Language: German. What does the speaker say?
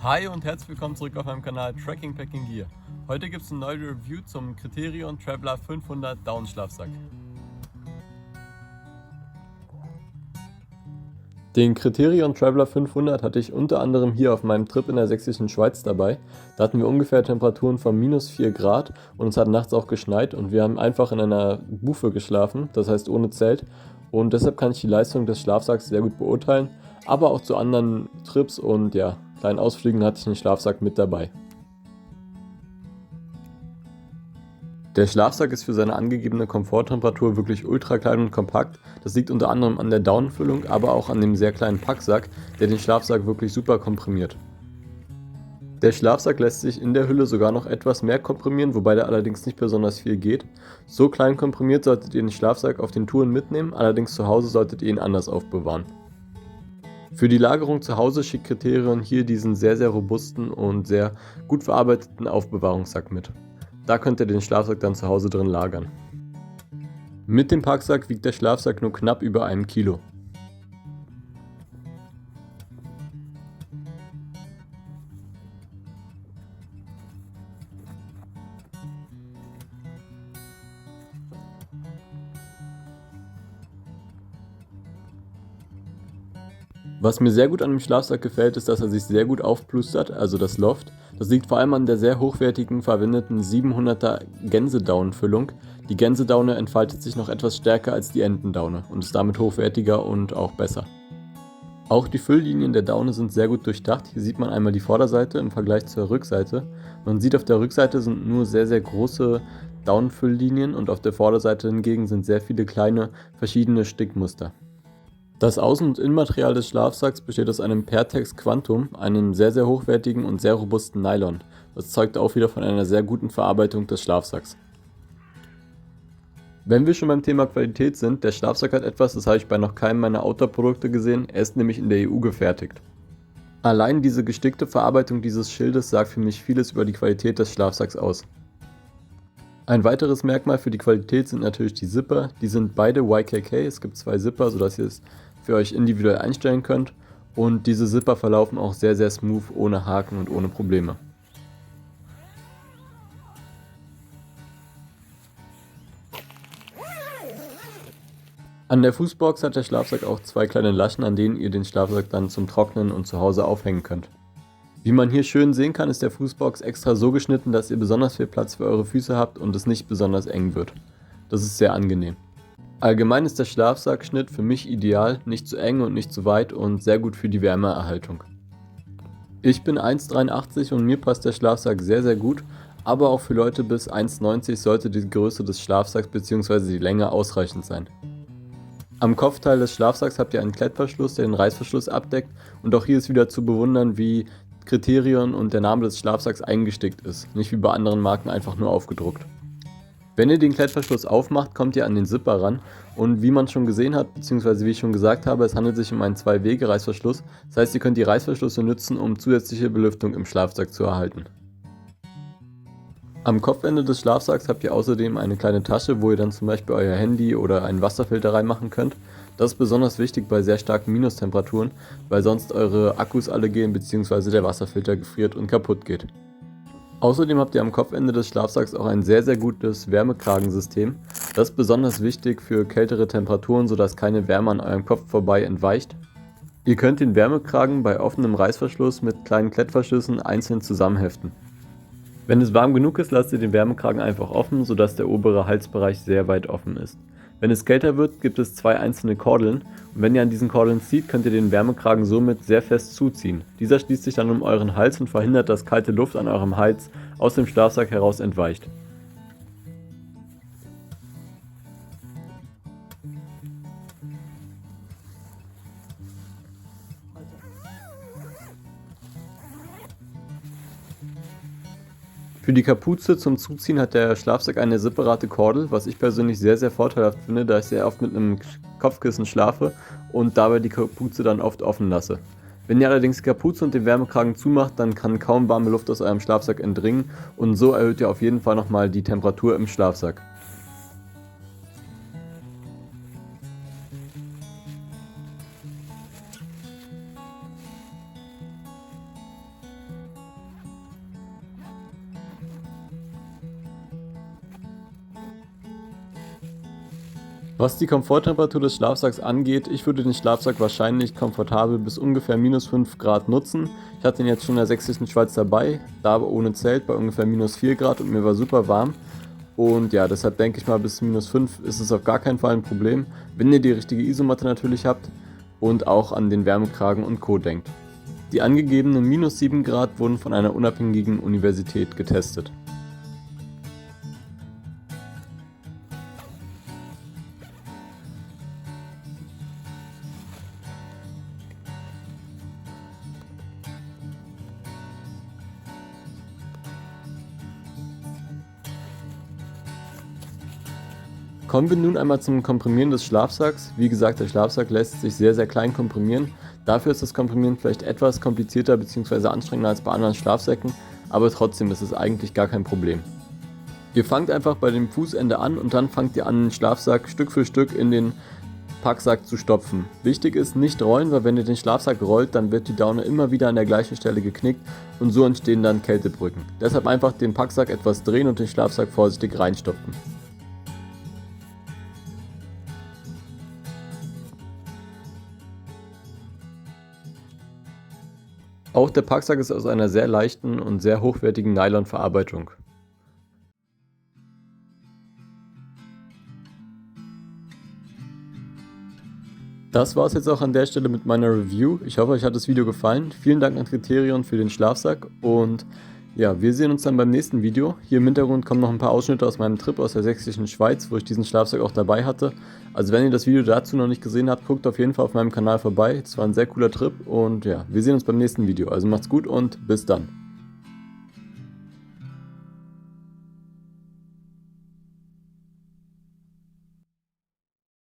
Hi und herzlich willkommen zurück auf meinem Kanal Tracking Packing Gear. Heute gibt es eine neue Review zum Criterion Traveler 500 Down-Schlafsack. Den Criterion Traveler 500 hatte ich unter anderem hier auf meinem Trip in der sächsischen Schweiz dabei. Da hatten wir ungefähr Temperaturen von -4 Grad und es hat nachts auch geschneit und wir haben einfach in einer Bufe geschlafen, das heißt ohne Zelt. Und deshalb kann ich die Leistung des Schlafsacks sehr gut beurteilen, aber auch zu anderen Trips und ja, kleinen Ausflügen hatte ich einen Schlafsack mit dabei. Der Schlafsack ist für seine angegebene Komforttemperatur wirklich ultra klein und kompakt. Das liegt unter anderem an der Daunenfüllung, aber auch an dem sehr kleinen Packsack, der den Schlafsack wirklich super komprimiert. Der Schlafsack lässt sich in der Hülle sogar noch etwas mehr komprimieren, wobei der allerdings nicht besonders viel geht. So klein komprimiert solltet ihr den Schlafsack auf den Touren mitnehmen, allerdings zu Hause solltet ihr ihn anders aufbewahren. Für die Lagerung zu Hause schickt Criterion hier diesen sehr robusten und sehr gut verarbeiteten Aufbewahrungssack mit. Da könnt ihr den Schlafsack dann zu Hause drin lagern. Mit dem Packsack wiegt der Schlafsack nur knapp über 1 Kilo. Was mir sehr gut an dem Schlafsack gefällt, ist, dass er sich sehr gut aufplustert, also das Loft. Das liegt vor allem an der sehr hochwertigen verwendeten 700er Gänsedaunenfüllung. Die Gänsedaune entfaltet sich noch etwas stärker als die Entendaune und ist damit hochwertiger und auch besser. Auch die Fülllinien der Daune sind sehr gut durchdacht. Hier sieht man einmal die Vorderseite im Vergleich zur Rückseite. Man sieht, auf der Rückseite sind nur sehr große Daunenfülllinien und auf der Vorderseite hingegen sind sehr viele kleine verschiedene Stickmuster. Das Außen- und Innenmaterial des Schlafsacks besteht aus einem Pertex Quantum, einem sehr hochwertigen und sehr robusten Nylon. Das zeugt auch wieder von einer sehr guten Verarbeitung des Schlafsacks. Wenn wir schon beim Thema Qualität sind, der Schlafsack hat etwas, das habe ich bei noch keinem meiner Outdoor-Produkte gesehen, er ist nämlich in der EU gefertigt. Allein diese gestickte Verarbeitung dieses Schildes sagt für mich vieles über die Qualität des Schlafsacks aus. Ein weiteres Merkmal für die Qualität sind natürlich die Zipper. Die sind beide YKK, es gibt 2 Zipper, sodass ihr es für euch individuell einstellen könnt. Und diese Zipper verlaufen auch sehr smooth, ohne Haken und ohne Probleme. An der Fußbox hat der Schlafsack auch 2 kleine Laschen, an denen ihr den Schlafsack dann zum Trocknen und zu Hause aufhängen könnt. Wie man hier schön sehen kann, ist der Fußbox extra so geschnitten, dass ihr besonders viel Platz für eure Füße habt und es nicht besonders eng wird. Das ist sehr angenehm. Allgemein ist der Schlafsackschnitt für mich ideal, nicht zu eng und nicht zu weit und sehr gut für die Wärmeerhaltung. Ich bin 1,83 und mir passt der Schlafsack sehr gut, aber auch für Leute bis 1,90 sollte die Größe des Schlafsacks bzw. die Länge ausreichend sein. Am Kopfteil des Schlafsacks habt ihr einen Klettverschluss, der den Reißverschluss abdeckt, und auch hier ist wieder zu bewundern, wie Criterion und der Name des Schlafsacks eingestickt ist, nicht wie bei anderen Marken einfach nur aufgedruckt. Wenn ihr den Klettverschluss aufmacht, kommt ihr an den Zipper ran und wie man schon gesehen hat, bzw. wie ich schon gesagt habe, es handelt sich um einen 2-Wege-Reißverschluss. Das heißt, ihr könnt die Reißverschlüsse nutzen, um zusätzliche Belüftung im Schlafsack zu erhalten. Am Kopfende des Schlafsacks habt ihr außerdem eine kleine Tasche, wo ihr dann zum Beispiel euer Handy oder einen Wasserfilter reinmachen könnt. Das ist besonders wichtig bei sehr starken Minustemperaturen, weil sonst eure Akkus alle gehen bzw. der Wasserfilter gefriert und kaputt geht. Außerdem habt ihr am Kopfende des Schlafsacks auch ein sehr gutes Wärmekragensystem. Das ist besonders wichtig für kältere Temperaturen, sodass keine Wärme an eurem Kopf vorbei entweicht. Ihr könnt den Wärmekragen bei offenem Reißverschluss mit kleinen Klettverschlüssen einzeln zusammenheften. Wenn es warm genug ist, lasst ihr den Wärmekragen einfach offen, sodass der obere Halsbereich sehr weit offen ist. Wenn es kälter wird, gibt es 2 einzelne Kordeln und wenn ihr an diesen Kordeln zieht, könnt ihr den Wärmekragen somit sehr fest zuziehen. Dieser schließt sich dann um euren Hals und verhindert, dass kalte Luft an eurem Hals aus dem Schlafsack heraus entweicht. Für die Kapuze zum Zuziehen hat der Schlafsack eine separate Kordel, was ich persönlich sehr vorteilhaft finde, da ich sehr oft mit einem Kopfkissen schlafe und dabei die Kapuze dann oft offen lasse. Wenn ihr allerdings die Kapuze und den Wärmekragen zumacht, dann kann kaum warme Luft aus eurem Schlafsack entdringen und so erhöht ihr auf jeden Fall nochmal die Temperatur im Schlafsack. Was die Komforttemperatur des Schlafsacks angeht, ich würde den Schlafsack wahrscheinlich komfortabel bis ungefähr -5 Grad nutzen. Ich hatte ihn jetzt schon in der sächsischen Schweiz dabei, da aber ohne Zelt bei ungefähr -4 Grad und mir war super warm. Und ja, deshalb denke ich mal, bis -5 ist es auf gar keinen Fall ein Problem, wenn ihr die richtige Isomatte natürlich habt und auch an den Wärmekragen und Co. denkt. Die angegebenen -7 Grad wurden von einer unabhängigen Universität getestet. Kommen wir nun einmal zum Komprimieren des Schlafsacks. Wie gesagt, der Schlafsack lässt sich sehr klein komprimieren. Dafür ist das Komprimieren vielleicht etwas komplizierter bzw. anstrengender als bei anderen Schlafsäcken, aber trotzdem ist es eigentlich gar kein Problem. Ihr fangt einfach bei dem Fußende an und dann fangt ihr an, den Schlafsack Stück für Stück in den Packsack zu stopfen. Wichtig ist, nicht rollen, weil wenn ihr den Schlafsack rollt, dann wird die Daune immer wieder an der gleichen Stelle geknickt und so entstehen dann Kältebrücken. Deshalb einfach den Packsack etwas drehen und den Schlafsack vorsichtig reinstopfen. Auch der Packsack ist aus einer sehr leichten und sehr hochwertigen Nylonverarbeitung. Das war es jetzt auch an der Stelle mit meiner Review. Ich hoffe, euch hat das Video gefallen. Vielen Dank an Criterion für den Schlafsack und ja, wir sehen uns dann beim nächsten Video. Hier im Hintergrund kommen noch ein paar Ausschnitte aus meinem Trip aus der sächsischen Schweiz, wo ich diesen Schlafsack auch dabei hatte. Also wenn ihr das Video dazu noch nicht gesehen habt, guckt auf jeden Fall auf meinem Kanal vorbei. Es war ein sehr cooler Trip und ja, wir sehen uns beim nächsten Video. Also macht's gut und bis dann.